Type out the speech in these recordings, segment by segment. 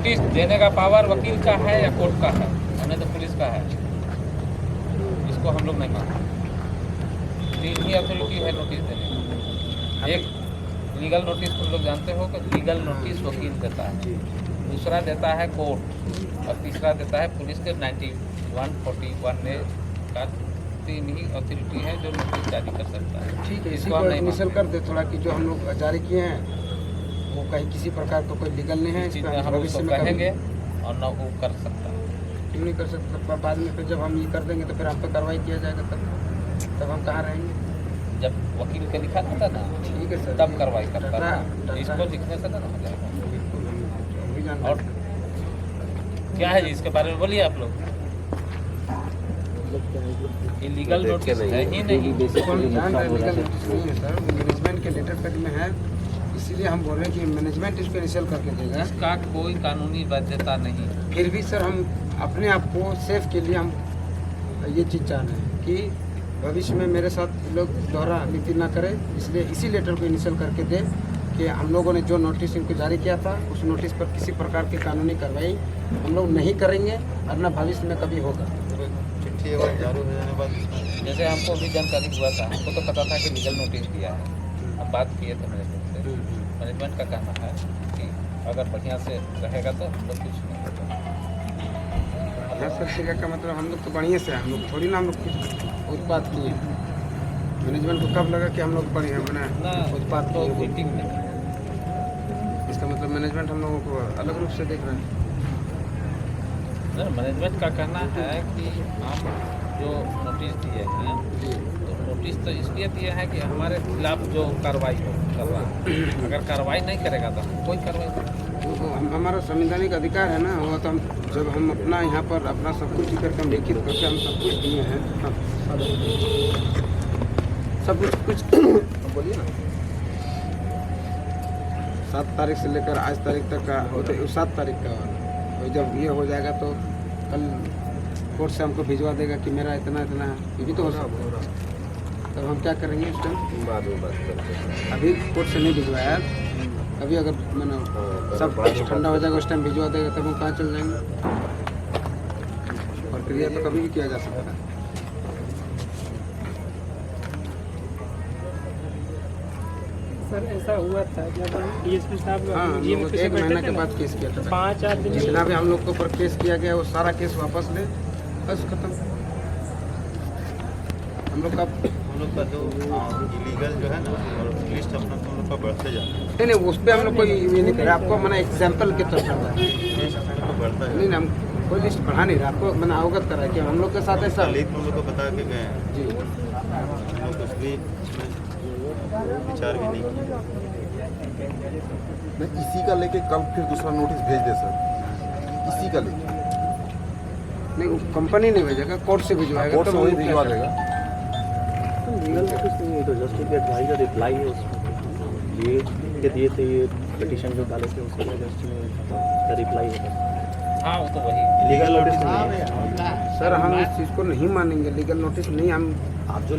Notice देने का power वकील का है या कोर्ट का है, हमें तो पुलिस का है। इसको हम लोग नहीं मानते। तीन ही अथॉरिटी है नोटिस देने का। एक लीगल नोटिस, तुम लोग जानते हो कि लीगल नोटिस वकील देता है, दूसरा देता है कोर्ट और तीसरा देता है पुलिस के 9141 ने का। तीन ही अथॉरिटी है जो नोटिस जारी कर सकता है। ठीक है, इसको इनिशियल कर दे थोड़ा कि जो हम लोग जारी किए हैं वो कहीं किसी प्रकार का कोई लीगल नहीं है, इस पर हम भविष्य में कहेंगे और न वो कर सकता है। क्यों नहीं कर सकते? बाद में फिर जब हम ये कर देंगे तो फिर हम पे कार्रवाई किया जाएगा, तब हम कहाँ रहेंगे? जब वकील के लिखा था ना, ठीक है सर, तब कार्रवाई करता था। इसको लिखने से ना हो जाएगा। और क्या है जी इसके बारे में बोलिए आप लोग। इलीगल नोटिस है ही नहीं। लीगल नोटिस नहीं है सर, मैनेजमेंट के लेटर पैड में है, इसीलिए हम बोल रहे हैं कि मैनेजमेंट इसको इनिशियल करके देगा। इसका कोई कानूनी बाध्यता नहीं। फिर भी सर हम अपने आप को सेफ के लिए हम ये चीज़ चाह रहे हैं कि भविष्य में मेरे साथ लोग दोहरा नीति ना करें, इसलिए इसी लेटर को इनिशियल करके दे कि हम लोगों ने जो नोटिस इनको जारी किया था उस नोटिस पर किसी प्रकार की कानूनी कार्रवाई हम लोग नहीं करेंगे और न भविष्य में कभी होगा। चिट्ठी जारी हो जाने के बाद जैसे हमको भी जानकारी हुआ था, हमको तो पता था कि लीगल नोटिस दिया है। हम बात किए थे मैनेजमेंट से। मैनेजमेंट का कहना है कि अगर बढ़िया से रहेगा तो हम लोग कुछ नहीं होगा। सर का मतलब हम लोग तो बढ़िया से हम लोग थोड़ी ना हम लोग कुछ उत्पाद किए। मैनेजमेंट को कब लगा कि हम लोग बढ़िया बना उत्पाद तो किए? मीटिंग में इसका मतलब मैनेजमेंट हम लोगों को अलग रूप से देख रहे हैं। मैनेजमेंट का कहना है कि हम जो नोटिस दिए हैं, तो नोटिस तो इसलिए दिए हैं कि हमारे खिलाफ जो कार्रवाई हो करवा, अगर कार्रवाई नहीं करेगा तो हम कोई कार्रवाई नहीं। हमारा संवैधानिक अधिकार है ना, वो तो हम जब हम अपना यहाँ पर अपना सब कुछ करके हम लिखित करके हम सब कुछ दिए हैं, सब कुछ बोलिए ना। 7 तारीख से लेकर आज तारीख तक का हो, तो 7 तारीख का और जब ये हो जाएगा तो कल कोर्ट से हमको भिजवा देगा कि मेरा इतना इतना है, ये भी तो हो सकता है। तब हम क्या करेंगे उस टाइम? बाद में बात करते हैं। अभी कोर्ट से नहीं भिजवाया, अभी अगर मैंने सब कुछ ठंडा हो जाएगा उस टाइम भिजवा देगा तब हम कहाँ चल जाएंगे? प्रक्रिया तो कभी भी किया जा सकता है। सर ऐसा हुआ था जब डीएसपी साहब हाँ, हम लोग 1 महीना के बाद केस किया था। 5 आदमी जितना भी हम लोग के ऊपर केस किया गया वो सारा केस वापस ले, बस खत्म। हम लोग का जो इलीगल जो है ना लिस्ट अपना हम लोग का बढ़ते जाता है। नहीं उस पर हम लोग कोई ये नहीं करे। आपको मैंने एग्जाम्पल के तौर पर बढ़ता है। नहीं हम कोई लिस्ट बढ़ा नहीं रहा, आपको मैंने अवगत करा कि हम लोग के साथ ऐसा हम लोग को बता के गए हैं जी। हम लोग कुछ भी विचार भी नहीं किया। मैं इसी का लेके कल फिर दूसरा नोटिस भेज दे सर, इसी का लेके। नहीं कंपनी नहीं भेजेगा, कोर्ट से भिजवाएगा। कोर्ट से वही भिजवा देगा। लीगल नोटिस नहीं है तो जस्ट एक एडवाइजर रिप्लाई है उसमें ये दिए थे, ये पिटीशन जो डाले थे उसके जस्ट में रिप्लाई है। हाँ वो तो वही लीगल नोटिस नहीं है सर, हम इस चीज़ को नहीं मानेंगे। लीगल नोटिस नहीं, हम आप जो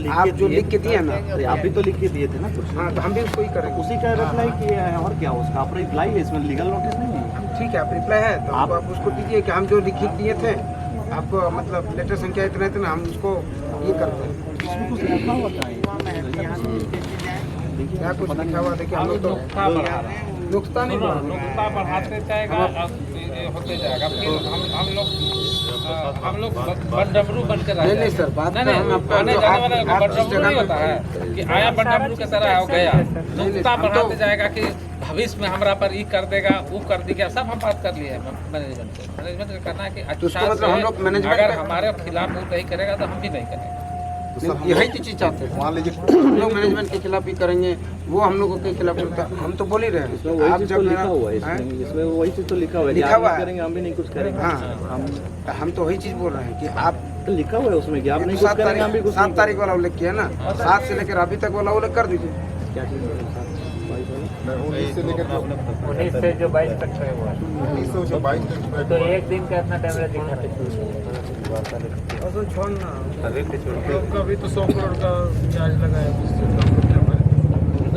लिख के दिए ना, अरे आप भी तो लिख के दिए थे ना कुछ। हाँ तो हम भी उसको ही करेंगे। उसी का रिप्लाई किया है और क्या उसका आप रिप्लाई है, इसमें लीगल नोटिस नहीं है। ठीक है, आप रिप्लाई है तो आप उसको दीजिए कि हम जो लिखित दिए थे आपको, मतलब लेटर संख्या इतना इतना, हम उसको ये करते हैं। इसमें कुछ लिखा होता है क्या कुछ लिखा हुआ? देखिए हम लोग तो नुकसान नहीं बढ़ा, नुकता बढ़ाते जाएगा, होते जाएगा। फिर हम लोग बंडमरू बन के नहीं सर, बात नहीं हम आपको आने जो जाने आप वाला जिस बंडमरू जगह नहीं पे होता है कि आया बंडमरू के तरह हो गया। नुकता हम तो- बढ़ाते जाएगा कि भविष्य में हमरा पर ये कर देगा, वो कर देगा। सब हम बात कर लिए हैं मैनेजमेंट से। मैनेजमेंट का कहना है कि तो उसका अच्छा मतलब हम लोग से मैनेजमेंट अगर का- हमारे खिलाफ वो नहीं करेगा तो हम भी नहीं करेंगे। तो सर हम यही तो चीज़ चाहते हैं। मान लीजिए हम लोग मैनेजमेंट के खिलाफ ही करेंगे, वो हम लोगों के खिलाफ करता। हम तो बोल ही रहे हैं। वही आप चीज जब तो लिखा मेरा- हुआ है हैं? इसमें वही चीज तो लिखा हुआ है कि लिखा आप हुआ नहीं है। करेंगे हम भी नहीं कुछ करेंगे। हम तो वही चीज़ बोल रहे हैं कि आप तो लिखा हुआ है उसमें कि आप नहीं कुछ 7 करेंगे हम भी कुछ नहीं 7 तारीख वाला उल्लेख किया ना, 7 से लेकर अभी तक वाला उल्लेख कर दीजिए। करेंगे। क्या चीज मैं 19 से लेकर 19 से जो 22 तक का हुआ 19 से 22 तक तो एक दिन का अपना कैमरा दिखा रहा कभी तो 100 करोड़ का चार्ज लगाया।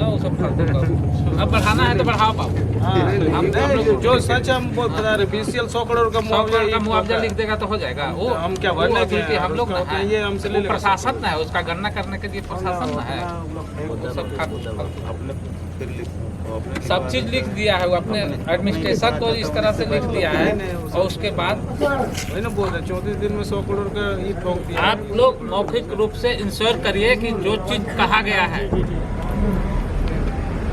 ना वो सब कर दूंगा। अब बढ़ाना है तो बढ़ाओ पाओ। हम लोग जो सच हम बता रहे बीसीएल 100 करोड़ का 100 करोड़ का मुआवजा लिख देगा तो हो जाएगा। वो हम क्या वो भरने के authority हैं? हम लोग ना उसका है, ये हमसे ले वो लेगा। प्रशासन ना है, उसका गणना करने के लिए प्रशासन ना है। वो सब अपने फिर अपने सब चीज लिख दिया है, वो अपने एडमिनिस्ट्रेशन को इस तरह से लिख दिया है। और उसके बाद वही ना बोल रहे 34 दिन में 100 करोड़ का ये ठोक दिया। आप लोग मौखिक रूप से इंश्योर करिए कि जो चीज कहा गया है,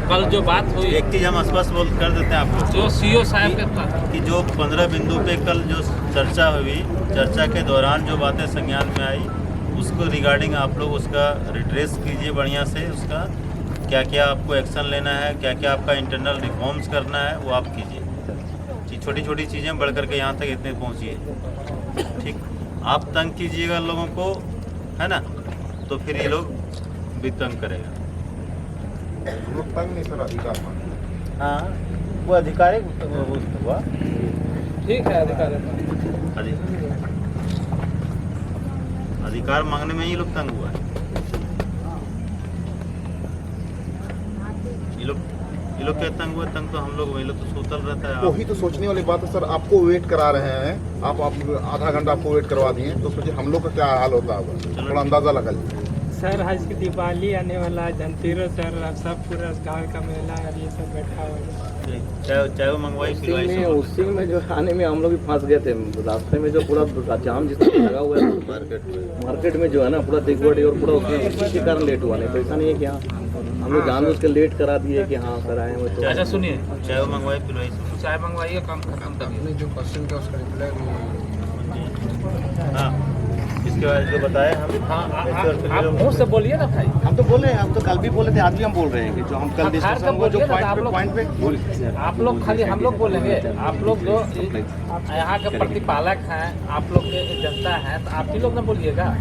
कल जो बात हुई, एक चीज़ हम स्पष्ट बोल कर देते हैं आपको जो सीओ साहब के पास कि जो 15 बिंदु पे कल जो चर्चा हुई, चर्चा के दौरान जो बातें संज्ञान में आई, उसको रिगार्डिंग आप लोग उसका रिट्रेस कीजिए बढ़िया से। उसका क्या क्या आपको एक्शन लेना है, क्या क्या आपका इंटरनल रिफॉर्म्स करना है, वो आप कीजिए। छोटी छोटी चीज़ें बढ़ करके यहाँ तक इतने पहुँचिए। ठीक, आप तंग कीजिएगा लोगों को, है ना, तो फिर ये लोग भी तंग करेगा। हम लोग तंग नहीं सर, अधिकार मांगे। हाँ, वो अधिकारी हुआ ठीक है अधिकार अधिकार मांगने में ही लोग तंग हुआ है। ये लोग क्या तंग हुए? तंग तो हम लोग, वही लोग तो सूतल रहता है। वही तो सोचने वाली बात है सर, आपको वेट करा रहे हैं, आप आधा घंटा आपको वेट करवा दिए, तो सोचिए हम लोग का क्या हाल होता होगा, थोड़ा अंदाजा लगा लीजिए। सर आज की दिवाली आने वाला है, धनतेरस सर, अब सब पूरा गाँव का मेला और ये सब बैठा हुआ है। चाहे वो मंगवाई उसी में जो आने में हम लोग भी फंस गए थे। रास्ते में जो पूरा जाम जिस तरह लगा हुआ है मार्केट में जो है ना, पूरा दिगवड़ी और पूरा उसमें उसी के कारण लेट हुआ। नहीं तो ऐसा नहीं है कि हाँ हम लोग जानबूझ के लेट करा दिए कि हाँ सर आए हुए तो। अच्छा सुनिए, चाहे वो मंगवाई पिलवाई चाय मंगवाइए, काम खत्म करिए। आपने जो क्वेश्चन किया उसका रिप्लाई हाँ, इसके बाद जो बताया हम हाँ, आप मुँह से बोलिए ना भाई। हम तो बोले, हम तो कल भी बोले थे, आज भी हम बोल रहे हैं कि जो हम कल डिस्कशन हुआ, जो पॉइंट पे आप लोग खाली हम लोग बोलेंगे, आप लोग जो यहाँ के प्रतिपालक हैं, आप लोग के जनता हैं, तो आप ही लोग ना बोलिएगा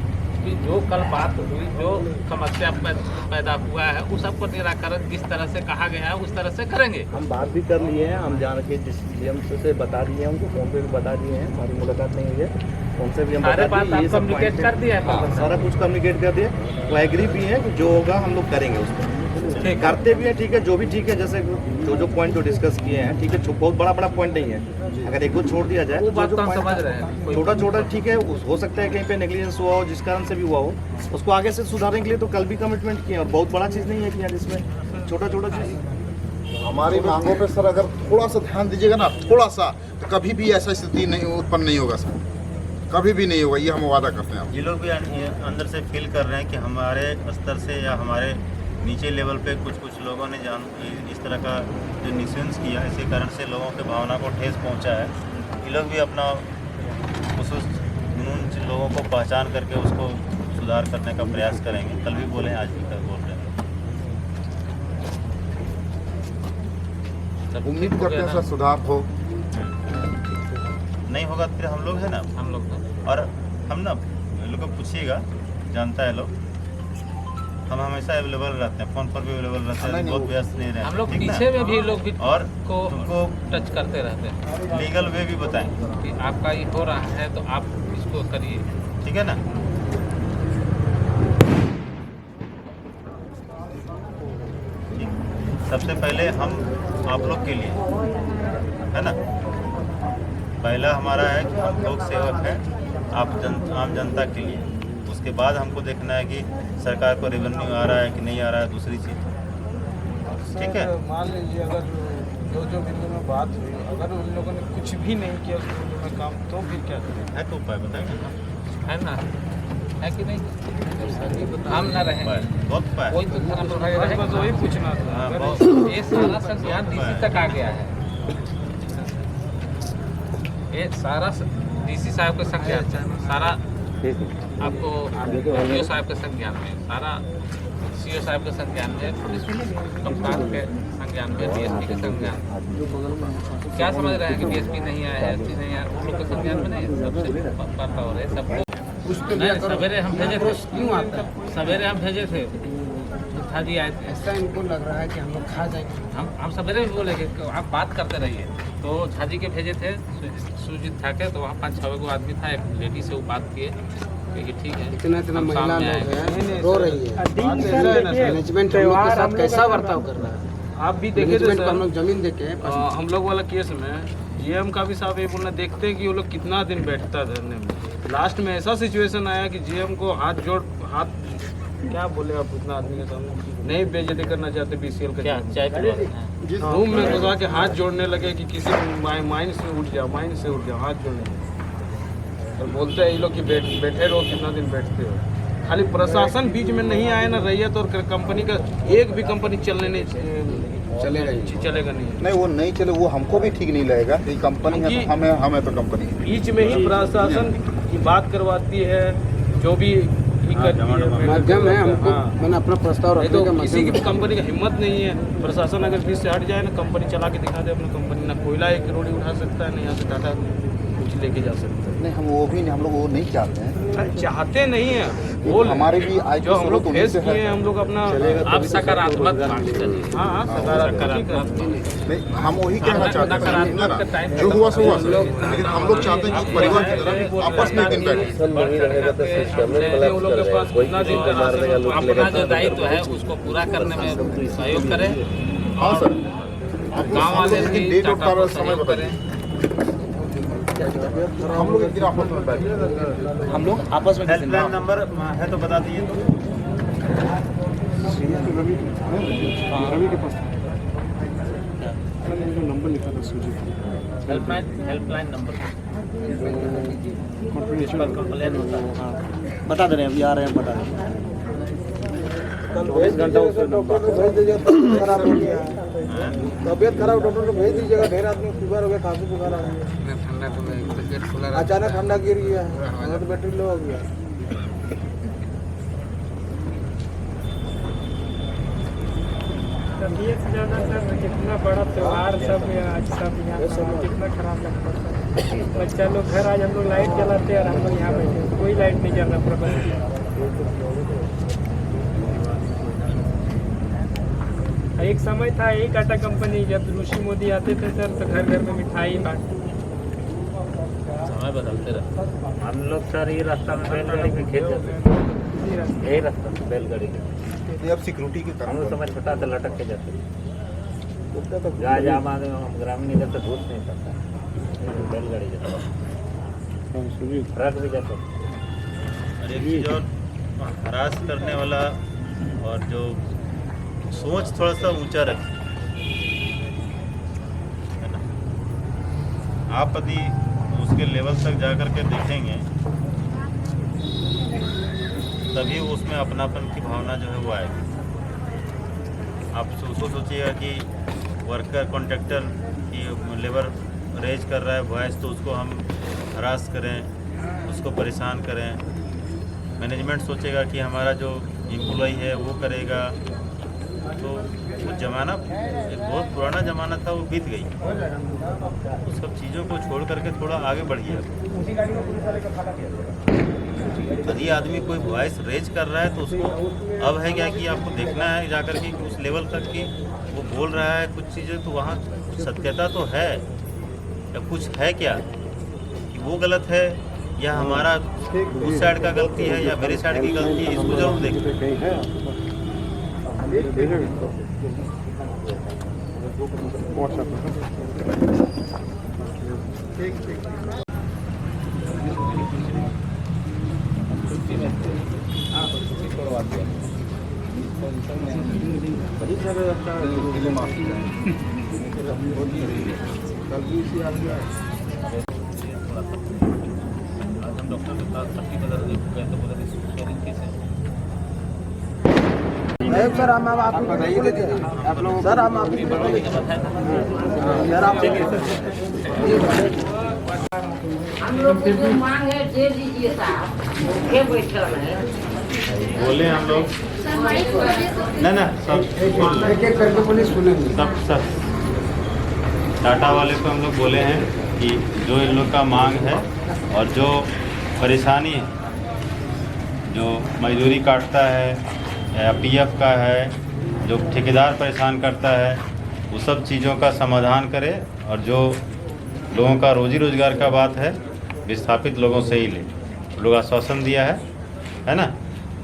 कि जो कल बात हुई, जो समस्या पैदा हुआ है, उस सबको निराकरण जिस तरह से कहा गया है उस तरह से करेंगे। हम बात भी कर लिए हैं, हम जान के डीएम से बता दिए हैं, उनको फोन पे भी बता दिए हैं, हमारी मुलाकात नहीं हुई है, उनसे भी हम सारे बता बात दिए, आप ये सब कम्युनिकेट कर दिया है। हाँ, सारा कुछ कम्युनिकेट कर दिए। वो एग्री भी है कि जो होगा हम लोग करेंगे उसको, करते भी है। ठीक है, जो भी ठीक है, जैसे जो पॉइंट जो डिस्कस किए हैं, ठीक है, बहुत बड़ा पॉइंट नहीं है। अगर एक को छोड़ दिया जाए वो तो बात जो तो हम point समझ रहे हैं। छोटा ठीक है, हो सकता है कहीं पे नेग्लिजेंस हुआ हो, जिस कारण से भी हुआ हो, उसको आगे से सुधारने के लिए तो कल भी कमिटमेंट किए, और बहुत बड़ा चीज़ नहीं है कि यार इसमें छोटा चीज़। हमारी मांगों पे सर अगर थोड़ा सा ध्यान दीजिएगा ना, थोड़ा सा, तो कभी भी ऐसा स्थिति नहीं उत्पन्न नहीं होगा सर, कभी भी नहीं होगा, ये हम वादा करते हैं। ये लोग भी अंदर से फील कर रहे हैं कि हमारे स्तर से या हमारे नीचे लेवल पे कुछ लोगों ने इस तरह का जो निशंस किया, इसी कारण से लोगों के भावना को ठेस पहुंचा है। ये लोग भी अपना उस जुनून लोगों को पहचान करके उसको सुधार करने का प्रयास करेंगे। कल भी बोले, आज भी कल बोल रहे हैं। उम्मीद करते हैं सर सुधार हो। नहीं होगा तो फिर हम लोग है ना, हम लोग और हम ना लोग को पूछिएगा, जानता है लोग, हम हमेशा अवेलेबल रहते हैं, फ़ोन पर भी अवेलेबल रहते हैं, बहुत व्यस्त नहीं रहते। हम लोग ठीक ना? पीछे में भी लोग भी और को तुमको टच करते रहते हैं लीगल वे भी बताएं, कि आपका ये हो रहा है तो आप इसको करिए। ठीक है ना। ठीक। सबसे पहले हम आप लोग के लिए, है ना, पहला हमारा है कि हम लोक सेवक हैं, आम जनता के लिए। उसके बाद हमको देखना है कि सरकार को रेवेन्यू आ रहा है कि नहीं आ रहा है, दूसरी चीज़। ठीक है, मान लीजिए अगर जो बिंदु में बात हुई, अगर उन लोगों ने कुछ भी नहीं किया उस बिंदु में काम, तो फिर क्या करें? है तो उपाय बताएंगे, है ना, है कि नहीं? हम ना रहें, बहुत उपाय है। कोई तो खाना तो भाई बस रहेगा। वही पूछना था। हाँ, अगर बहुत ये सारा संज्ञान डीसी तक आ गया है, ये सारा डीसी साहब के संज्ञान, सारा आपको डीओ साहब के संज्ञान में, सारा सीओ साहब के संज्ञान में, पुलिस कप्तान के संज्ञान में, डीएसपी के संज्ञान। क्या समझ रहे हैं कि डीएसपी नहीं आया है, एसपी नहीं आया, उन लोग के संज्ञान में नहीं, सबसे वार्ता हो रही है सबको। कुछ तो नहीं, सवेरे हम भेजे थे, क्यों आता है? सवेरे हम भेजे थे, जी आए थे। ऐसा इनको लग रहा है कि हम लोग खा जाएंगे। हम सवेरे भी बोले कि आप बात करते रहिए, तो झाजी के भेजे थे सुजीत था के, तो वहाँ 5-6 गो आदमी था, एक लेडी से वो बात किए, क्योंकि ठीक है इतना इतना हम महिला सामने लोग आए। हैं रो रही है। दिन बात सर ऐसा है ना, देखिए, मैनेजमेंट हम लोग के त्योहार साथ हम लोग कैसा का बर्ताव कर रहा है? आप भी देखे थे मैनेजमेंट को हम सर, लोग जमीन देके हम लोग वाला केस में जीएम का भी साहब ये बोलना देखते हैं कि वो लोग कितना दिन बैठता है धरने में। लास्ट में ऐसा सिचुएशन आया कि जीएम को हाथ क्या बोले आप उतना आदमी के सामने नहीं बेइज्जती करना चाहते बीसीएल का क्या चाय पिलवा रूम में घुसा के हाथ जोड़ने लगे कि किसी माइंड से उठ जाओ हाथ जोड़ने लगे। और बोलते हैं ये लोग कि बैठे रहो, कितना दिन बैठते हो। खाली प्रशासन बीच में नहीं आए ना, रैयत और कंपनी का एक भी कंपनी चलने नहीं चलेगा नहीं। वो नहीं चले, वो हमको भी ठीक नहीं लगेगा। ये कंपनी है तो हमें तो कंपनी है। बीच में ही प्रशासन की बात करवाती है, जो भी ही करती है माध्यम है हमको। हाँ। मैंने अपना प्रस्ताव नहीं रखने तो का किसी की माध्यम भी कंपनी का हिम्मत नहीं है। प्रशासन अगर बीच से हट जाए ना, कंपनी चला के दिखा दे अपना कंपनी, ना कोयला एक रोड़ी उठा सकता है, ना यहाँ से टाटा कुछ लेके जा सकता है। नहीं, हम वो भी नहीं, हम लोग वो नहीं चाहते हैं। चाहते नहीं है वो हमारे भी आज जो हम लोग फेस किए हैं, हम लोग अपना आप सकारात्मक बात करिए। हाँ सकारात्मक नहीं, हम वही कहना चाहते हैं। जो हुआ सो हुआ, लेकिन हम लोग चाहते हैं कि परिवार की तरह आपस में एक दिन बैठे। सर नहीं रहेगा तो सिस्टम में हम लोग के पास कितना दिन का राशन अपना जो दायित्व है उसको पूरा करने में सहयोग करें। हाँ सर, गाँव वाले भी डेट और टाटा को समय सहयोग बताइए। करें। हम लोग एक दिन आपस में बैठे। हम लोग आपस में हेल्पलाइन नंबर है तो बता दीजिए तो। रवि के पास नंबर लिखा था सूजी हेल्पलाइन नंबर कंप्लेन होता है। बता दे रहे हैं, अभी आ रहे हैं, बता रहे हैं। 24 घंटा उससे डॉक्टर को भेज दीजिए, खराब हो गया तबियत खराब, डॉक्टर को भेज दीजिएगा। ढेर आदमी फीवर हो गया, खांसी बुखार आ गया, ठंडा तो गेट खुला, अचानक ठंडा गिर गया, तो बैटरी लो हो गया। तबीयत से ज़्यादा सर कितना बड़ा त्यौहार सब आज सब यहाँ कितना खराब लगता है। बच्चा लोग घर आज हम लोग लाइट जलाते हैं और हम लोग यहाँ बैठे, कोई लाइट नहीं जल रहा पूरा बंद। एक समय था एक आटा कंपनी, जब ऋषि मोदी आते थे सर तो घर घर में मिठाई बांटते। समय बदलते रहे। हम लोग सर ये रास्ता में बैलगाड़ी में खेल जाते, यही रास्ता बैलगाड़ी में अब सिक्योरिटी के हम कारण लोग समझ पता तो लटक के जाते। जहाँ जहाँ मांगे हम ग्रामीण इधर तो घुस नहीं सकता, बैलगाड़ी जाता, ट्रक भी जाता। और एक चीज़ और, हरास करने वाला और जो सोच थोड़ा सा ऊंचा रखें, है ना। आप यदि उसके लेवल तक जा कर के देखेंगे तभी उसमें अपनापन की भावना जो है वो आएगी। आप उसको सोचिएगा कि वर्कर कॉन्ट्रैक्टर की लेबर रेज कर रहा है वॉइस, तो उसको हम हरास करें, उसको परेशान करें। मैनेजमेंट सोचेगा कि हमारा जो एम्प्लॉय है वो करेगा, तो वो ज़माना एक बहुत पुराना ज़माना था, वो बीत गई। उस सब चीज़ों को छोड़ करके थोड़ा आगे बढ़िए। यदि आदमी कोई वॉइस रेज कर रहा है तो उसको अब है क्या कि आपको देखना है जाकर के कि उस लेवल तक कि वो बोल रहा है कुछ चीज़ें, तो वहाँ सत्यता तो है या कुछ है क्या कि वो गलत है या हमारा उस साइड का गलती है या मेरे साइड की गलती है, इसको जरूर देखें। आज हम डॉक्टर के पास पट्टी बदल गए तो बोला शेयरिंग कैसे। सर हम आप बताइए आप लोग, सर हम आप हम लोग की जो मांग है दे दीजिए साहब, भूखे बैठे हैं। बोले हम लोग ना सब एक एक करके पुलिस सुनेंगे। सब टाटा वाले को हम लोग बोले हैं कि जो इन लोग का मांग है और जो परेशानी है, जो मजदूरी काटता है या पीएफ का है, जो ठेकेदार परेशान करता है, वो सब चीज़ों का समाधान करे और जो लोगों का रोजी रोजगार का बात है विस्थापित लोगों से ही ले। लोग आश्वासन दिया है ना,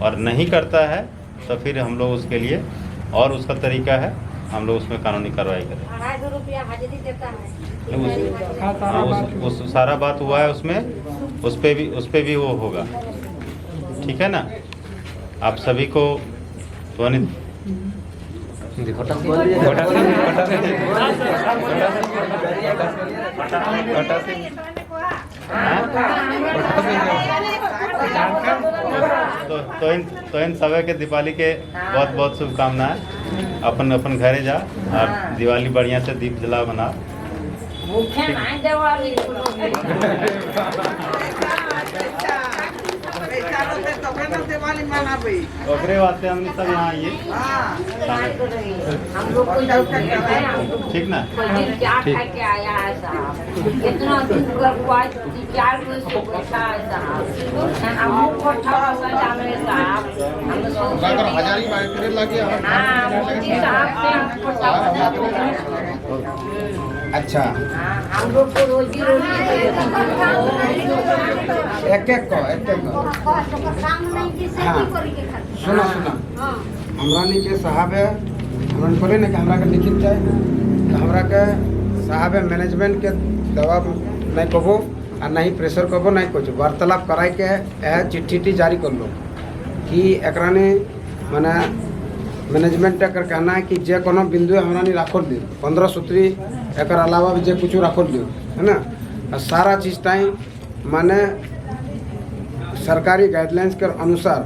और नहीं करता है तो फिर हम लोग उसके लिए और उसका तरीका है, हम लोग उसमें कानूनी कार्रवाई करें। 250 रुपया हाजिरी देता है। उस सारा बात हुआ है उसमें, उस पे भी वो होगा, ठीक है ना। आप सभी को ध्वनि तो इन सभी के दिवाली के बहुत बहुत शुभकामनाएं। अपन अपन घरे जा और दिवाली बढ़िया से दीप जला बना। भूखे नहीं दिवाली ओकरे वास्ते हमने सब यहाँ आइए, हम लोग को ठीक ना। कोई दिन क्या खा के आया है साहब, इतना दिन का हुआ 4 बजे से बैठा है साहब, हम को ठगा जाने साहब, हम हजारी मार करे लगे हाँ मोदी साहब से हमको अच्छा हम लोग को रोजी रोटी एक एक को हाँ सुना हमरानी के साहब है, हमरानी बोले ना कि हमरा के लिखित जाए तो हमरा के साहब है मैनेजमेंट के दबाव नहीं कबो और नहीं प्रेशर कबो नहीं कुछ वार्तालाप कराई के चिट्ठी जारी कर लो कि एकरानी माने मैनेजमेंट का कहना है कि जे कोनो बिंदु हमरानी राखो ली 15 सूत्री एक अलावा भी जे कुछ राखो लियो है ना, और सारा चीज टाइम माने सरकारी गाइडलाइंस के अनुसार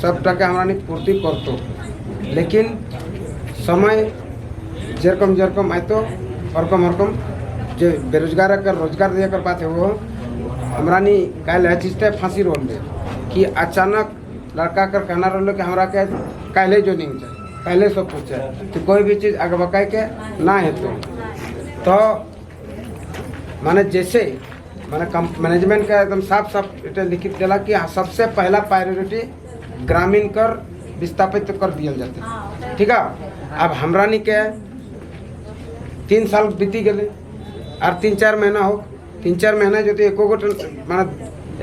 सब टका हमरानी पूर्ति करतो, लेकिन समय जेरकम आयतो हरकम जो बेरोजगार कर रोजगार दिया कर पाते वो हमरानी काल है चीज फांसी रोल दे कि अचानक लड़का कर कहना रोल कि हमरा के काले जो नहीं चाहिए पहले सब पूछे तो कोई भी चीज़ आगे बकाई के ना है तो माने जैसे माने मैनेजमेंट का एकदम साफ लिखित दिला कि सबसे पहला प्रायोरिटी ग्रामीण कर विस्थापित कर दिया जाते है, ठीक है। अब हमरानी के 3 साल बीती गए और 3-4 महीना हो 3-4 महीना जो एको माने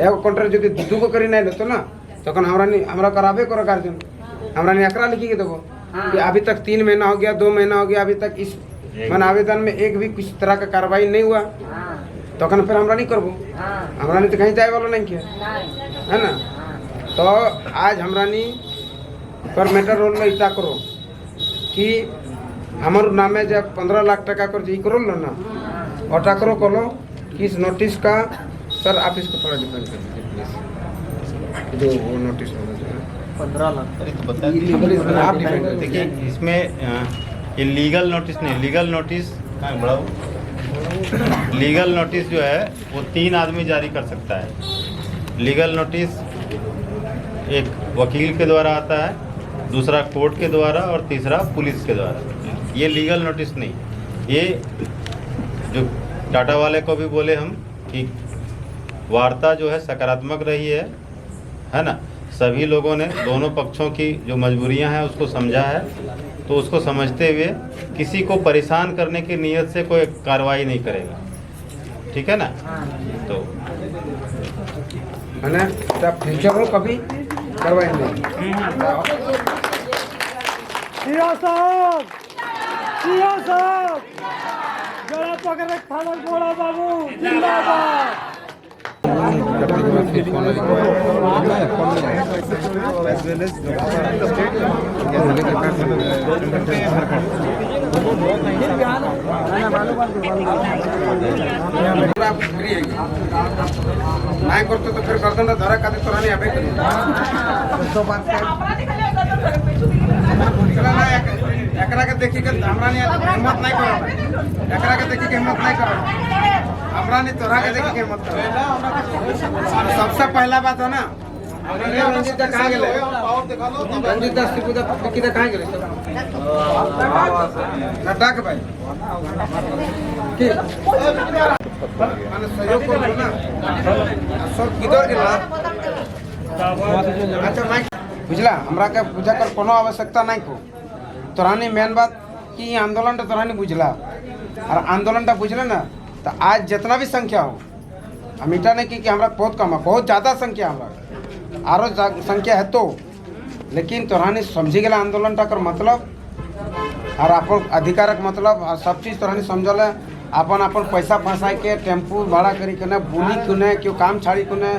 एगो कॉन्ट्रैक्ट जो 2 करी नहीं लेते ना तक हमरा कराबे करो गार्जियन हमरानी एकरा लिखी के देवो कि अभी तक 3 महीना हो गया 2 महीना हो गया अभी तक इस मन आवेदन में एक भी कुछ तरह का कार्रवाई नहीं हुआ तो फिर हमरा नहीं करबो, हमरा नहीं तो कहीं जाए वाला नहीं किया है ना। तो आज हमरा नहीं पर मैटर रोल में इतना करो कि हमारे नामे जब 15 लाख टका कर जी करो ना और करो कि इस नोटिस का सर आप इसको थोड़ा डिफेंड कर दीजिए प्लीज, जो वो नोटिस 15 लाख आप डिफेंड कर देखिए इसमें इलीगल नोटिस नहीं, लीगल नोटिस बढ़ाओ, लीगल नोटिस जो है वो 3 आदमी जारी कर सकता है। लीगल नोटिस एक वकील के द्वारा आता है, दूसरा कोर्ट के द्वारा और तीसरा पुलिस के द्वारा। ये लीगल नोटिस नहीं, ये जो टाटा वाले को भी बोले हम कि वार्ता जो है सकारात्मक रही है ना। सभी लोगों ने दोनों पक्षों की जो मजबूरियां हैं उसको समझा है, तो उसको समझते हुए किसी को परेशान करने की नीयत से कोई कार्रवाई नहीं करेगा, ठीक है ना। तो मैंने जब फ्यूचर में कभी कार्रवाई नहीं जरा पकड़ खाना घोड़ा बाबू जिंदाबाद। नहीं करते तो फिर गर्दन धरा का तोरा नहीं आवे तो बात एकरा के देखी के हमरा नहीं हिम्मत नहीं करो, एकरा के देखी के हिम्मत नहीं करो, हमरा नहीं तोरा के देखी के हिम्मत करो। सबसे पहला बात है ना रंजीत कहाँ गेले, रंजीत दास की कहाँ गेले नड्डा के भाई की माने सहयोग करो ना सब किधर गेला। अच्छा मैं बुझला हमरा के पूजा कर कोनो आवश्यकता नहीं को, तोरानी मेन बात कि आंदोलन तो तोरानी बुझला और आंदोलन बुझले ना तो आज जितना भी संख्या हो हम इटा नहीं कि हमरा बहुत कम है, बहुत ज़्यादा संख्या हमरा आरो संख्या है तो, लेकिन तोरानी समझी गला आंदोलन टाकर मतलब और अपन अधिकारक मतलब और सब चीज़ तोरानी समझल है। अपन अपन पैसा फंसा के टेम्पू भाड़ा करी के ना बुली कुने क्यों काम छाड़ी कुने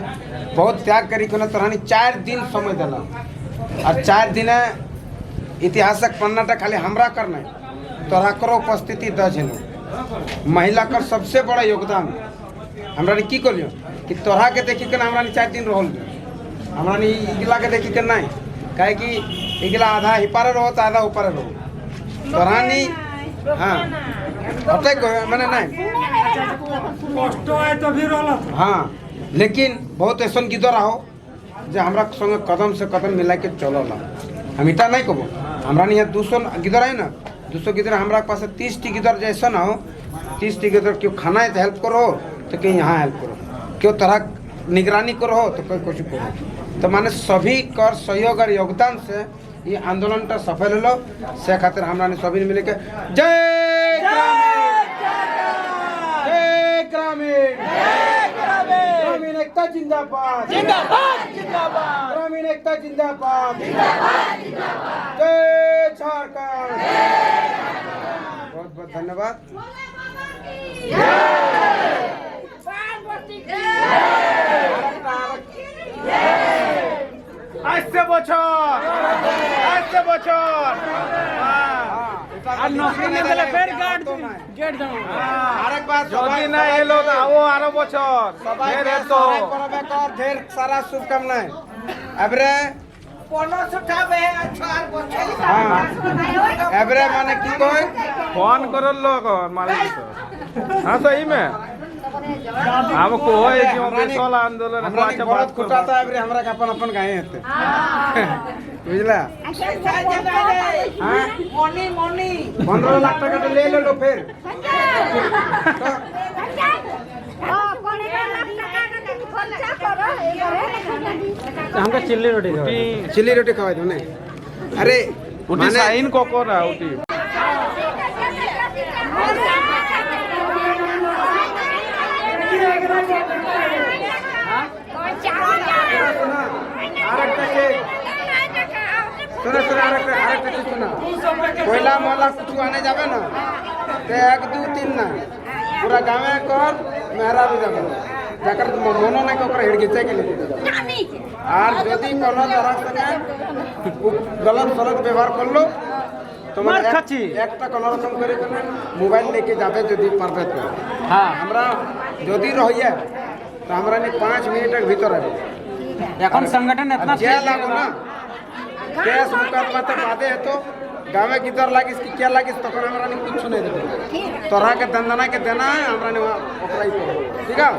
बहुत त्याग करी कुने तोरानी 4 दिन समय दिला और 4 दिन इतिहासक पन्नाटा खाली हमरा करना तोरा करो उपस्थिति दर्ज है। महिला कर सबसे बड़ा योगदान हमरा ने की करियो कि तोरा के देखी के हमरा ने 4 दिन रहल हमरा ने इगला के देखी के नहीं काहे कि इगला आधा हिपारे रहो तो आधा ऊपर रहो तोरा ने हाँ होते मैंने नहीं हाँ लेकिन बहुत ऐसा गिदर रहो जो हमरा संगे कदम से कदम मिला के चलला हम इटा नहीं कहो हमरा यहाँ 200 गिदर है ना 200 गिदर हमरा पास 30 टी गिदर जैसा ना हो 30 टी गिदर क्यों खाना है तो हेल्प करो तो कहीं यहाँ हेल्प करो क्यों तरह निगरानी करो तो कोई कुछ करो तो माने सभी कर सहयोग और योगदान से ये आंदोलन का सफल लो से खातिर हमरा ने सभी मिले के जय ग्रामीण ग्रामीण एकता जिंदाबाद ग्रामीण एकता जिंदाबाद जय झारखंड। बहुत बहुत धन्यवाद। আসছে বছর আর নকরি না দিলে ফের গেট দাও আরেক বাত যদি না এলো তাও আরো বছর ফের এতো ढेर सारा शुभकामनाएं एबरे एबरे माने की कोई ফোন করল লোক মালিক হ্যাঁ সही में हमको है कि हम बेसल आंदोलन को अच्छा बात खुटाता है एबरे हमरा का अपन गाए हते बुझला हां मोनी 15 लाख टका तो ले लो फिर हमका चिल्ली रोटी खवा दो नहीं अरे उठी साइन को रहा उठी कोयला मोला कुछ आने जाबे ना ते 1 2 3 ना पूरा गाँव कर मेहरा भी जाबे जाकर मनो ना कर हेड गिचे के लिए और यदि कोनो तरह से गलत सलत व्यवहार कर लो তোমার একটা কোন রকম করে মোবাইল लेके যাবে যদি পারবে তো হ্যাঁ আমরা যদি রহিয়া তো আমরা নি 5 মিনিটের ভিতর আবে এখন সংগঠন इतना क्या लागो ना केस मुकदमा तो बादे है तो गाँव की दर लागिस कि क्या लागिस तो हमरा ने कुछ नहीं देबे तोरा के दंदना के देना है हमरा ने ओकरा ही करो ठीक है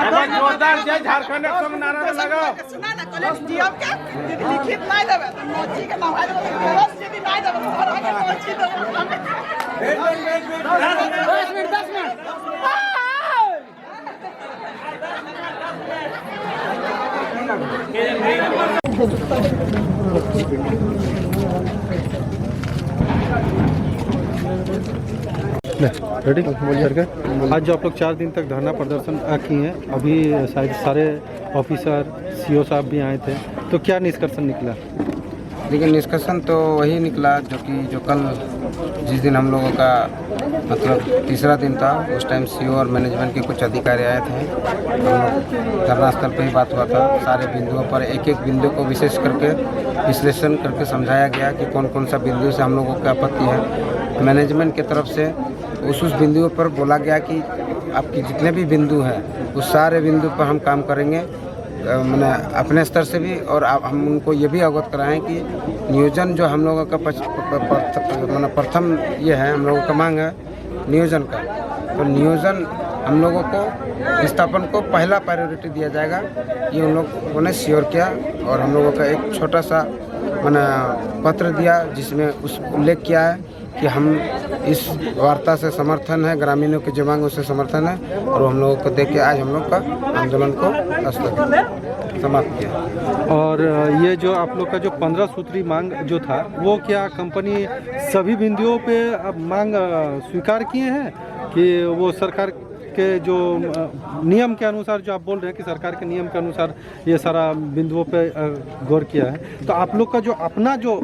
अब जोरदार जय झारखंड सब नारा लगाओ सुना ना कॉलेज डीएम के लिखित नहीं देबे तो मोची के मोबाइल में रोज यदि नहीं देबे तो घर आके पहुंची दो 10 मिनट रेडी बोलिए सर आज जो आप लोग 4 दिन तक धरना प्रदर्शन किए हैं अभी शायद सारे ऑफिसर सीओ साहब भी आए थे तो क्या निष्कर्षण निकला? लेकिन निष्कर्षण तो वही निकला जो कल जिस दिन हम लोगों का मतलब तीसरा दिन था उस टाइम सीओ और मैनेजमेंट के कुछ अधिकारी आए थे हम लोग धरना स्थल पर ही बात हुआ था सारे बिंदुओं पर एक एक बिंदु को विशेष करके विश्लेषण करके समझाया गया कि कौन कौन सा बिंदु से हम लोगों की आपत्ति है। मैनेजमेंट की तरफ से उस बिंदुओं पर बोला गया कि आपकी जितने भी बिंदु हैं उस सारे बिंदु पर हम काम करेंगे मैंने अपने स्तर से भी और हम उनको ये भी अवगत कराएं कि नियोजन जो हम लोगों का मैंने प्रथम ये है हम लोगों का मांग है नियोजन का तो नियोजन हम लोगों को विस्थापन को पहला प्रायोरिटी दिया जाएगा ये उन लोगों ने श्योर किया और हम लोगों का एक छोटा सा मैंने पत्र दिया जिसमें उस उल्लेख किया है कि हम इस वार्ता से समर्थन है ग्रामीणों की जो मांग उससे समर्थन है और हम लोगों को देख के आज हम लोग का आंदोलन को समाप्त किया। और ये जो आप लोग का जो 15 सूत्री मांग जो था वो क्या कंपनी सभी बिंदुओं पे अब मांग स्वीकार किए हैं कि वो सरकार के जो नियम के अनुसार जो आप बोल रहे हैं कि सरकार के नियम के अनुसार ये सारा बिंदुओं पे गौर किया है, तो आप लोग का जो अपना जो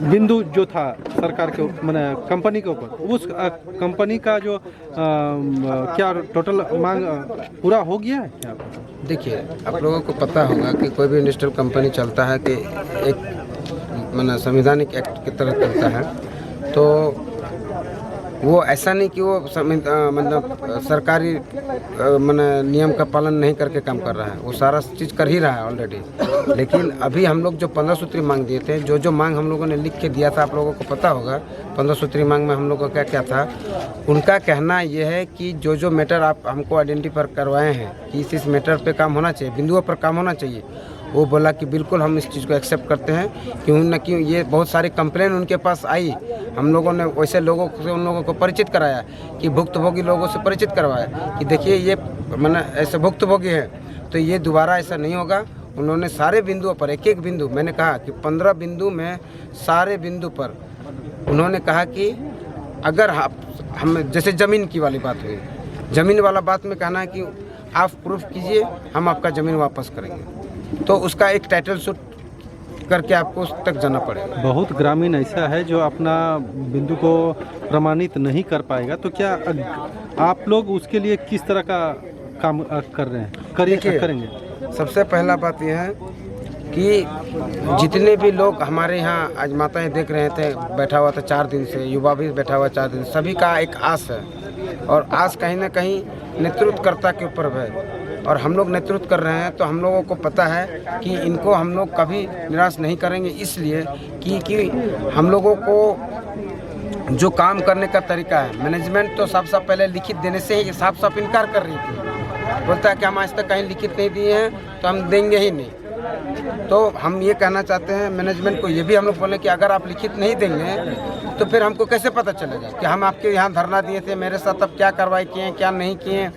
बिंदु जो था सरकार के मैंने कंपनी के ऊपर, उस कंपनी का जो क्या टोटल मांग पूरा हो गया है क्या? देखिए, आप लोगों को पता होगा कि कोई भी इंडस्ट्रियल कंपनी चलता है कि एक माने संवैधानिक एक्ट की तरह चलता है, तो वो ऐसा नहीं कि वो मतलब सरकारी माने नियम का पालन नहीं करके काम कर रहा है, वो सारा चीज़ कर ही रहा है ऑलरेडी। लेकिन अभी हम लोग जो 15 सूत्री मांग दिए थे, जो मांग हम लोगों ने लिख के दिया था, आप लोगों को पता होगा 15 सूत्री मांग में हम लोगों का क्या था। उनका कहना ये है कि जो मैटर आप हमको आइडेंटिफाई करवाए हैं कि इस मैटर पे काम होना चाहिए, बिंदुओं पर काम होना चाहिए, वो बोला कि बिल्कुल हम इस चीज़ को एक्सेप्ट करते हैं। क्यों न क्यों ये बहुत सारी कंप्लेन उनके पास आई, हम लोगों ने वैसे लोगों से उन लोगों को परिचित कराया कि भुक्तभोगी लोगों से परिचित करवाया कि देखिए ये मैंने ऐसे भुक्तभोगी है, तो ये दोबारा ऐसा नहीं होगा। उन्होंने सारे बिंदुओं पर एक बिंदु, मैंने कहा कि 15 बिंदु में सारे बिंदु पर उन्होंने कहा कि अगर हम जैसे ज़मीन की वाली बात हुई, ज़मीन वाला बात में कहना है कि आप प्रूफ कीजिए, हम आपका ज़मीन वापस करेंगे, तो उसका एक टाइटल शूट करके आपको उस तक जाना पड़ेगा। बहुत ग्रामीण ऐसा है जो अपना बिंदु को प्रमाणित नहीं कर पाएगा, तो क्या आप लोग उसके लिए किस तरह का काम कर रहे हैं, करेंगे? सबसे पहला बात यह है कि जितने भी लोग हमारे यहाँ आज माताएं देख रहे थे, बैठा हुआ था 4 दिन से, युवा भी बैठा हुआ 4 दिन, सभी का एक आस है, और आस कहीं ना कहीं नेतृत्वकर्ता के ऊपर है, और हम लोग नेतृत्व कर रहे हैं, तो हम लोगों को पता है कि इनको हम लोग कभी निराश नहीं करेंगे, इसलिए कि हम लोगों को जो काम करने का तरीका है, मैनेजमेंट तो साफ साफ पहले लिखित देने से ही साफ साफ इनकार कर रही थी, बोलता है कि हम आज तक कहीं लिखित नहीं दिए हैं तो हम देंगे ही नहीं। तो हम ये कहना चाहते हैं मैनेजमेंट को, ये भी हम लोग बोले कि अगर आप लिखित नहीं देंगे तो फिर हमको कैसे पता चलेगा कि हम आपके यहाँ धरना दिए थे, मेरे साथ अब क्या कार्रवाई किए क्या नहीं किए।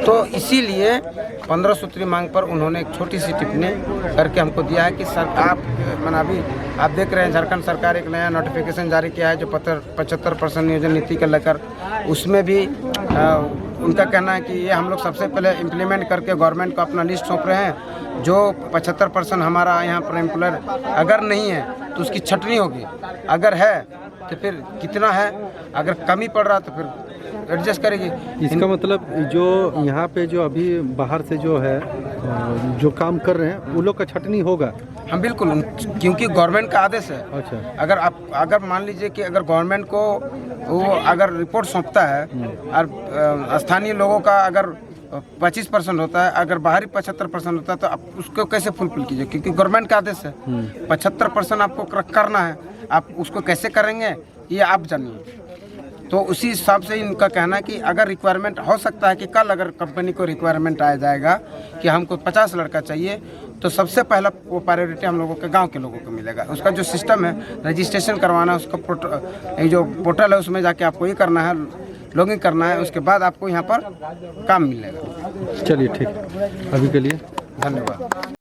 तो इसीलिए 15 सूत्री मांग पर उन्होंने एक छोटी सी टिप्पणी करके हमको दिया है कि सर आप मैंने अभी आप देख रहे हैं झारखंड सरकार एक नया नोटिफिकेशन जारी किया है जो 75% नियोजन नीति को लेकर, उसमें भी उनका कहना है कि ये हम लोग सबसे पहले इम्प्लीमेंट करके गवर्नमेंट को अपना लिस्ट सौंप रहे हैं। जो 75% हमारा यहाँ पर एम्प्लॉयर अगर नहीं है तो उसकी छटनी होगी, अगर है तो फिर कितना है, अगर कमी पड़ रहा तो फिर एडजस्ट करेगी। इसका मतलब जो यहाँ पे जो अभी बाहर से जो है जो काम कर रहे हैं वो लोग का छटनी होगा? हाँ बिल्कुल, क्योंकि गवर्नमेंट का आदेश है। अच्छा, अगर मान लीजिए कि अगर गवर्नमेंट को वो अगर रिपोर्ट सौंपता है और स्थानीय लोगों का अगर 25% होता है, अगर बाहरी 75% होता है, तो आप उसको कैसे फुलफिल कीजिए, क्योंकि गवर्नमेंट का आदेश है। 75% आपको करना है, आप उसको कैसे करेंगे ये आप जानिए। तो उसी हिसाब से इनका कहना है कि अगर रिक्वायरमेंट हो सकता है कि कल अगर कंपनी को रिक्वायरमेंट आ जाएगा कि हमको 50 लड़का चाहिए, तो सबसे पहला वो प्रायोरिटी हम लोगों के गांव के लोगों को मिलेगा। उसका जो सिस्टम है रजिस्ट्रेशन करवाना, उसका जो पोर्टल है उसमें जाके आपको ये करना है, लॉगिन करना है, उसके बाद आपको यहाँ पर काम मिलेगा। चलिए ठीक, अभी के लिए धन्यवाद।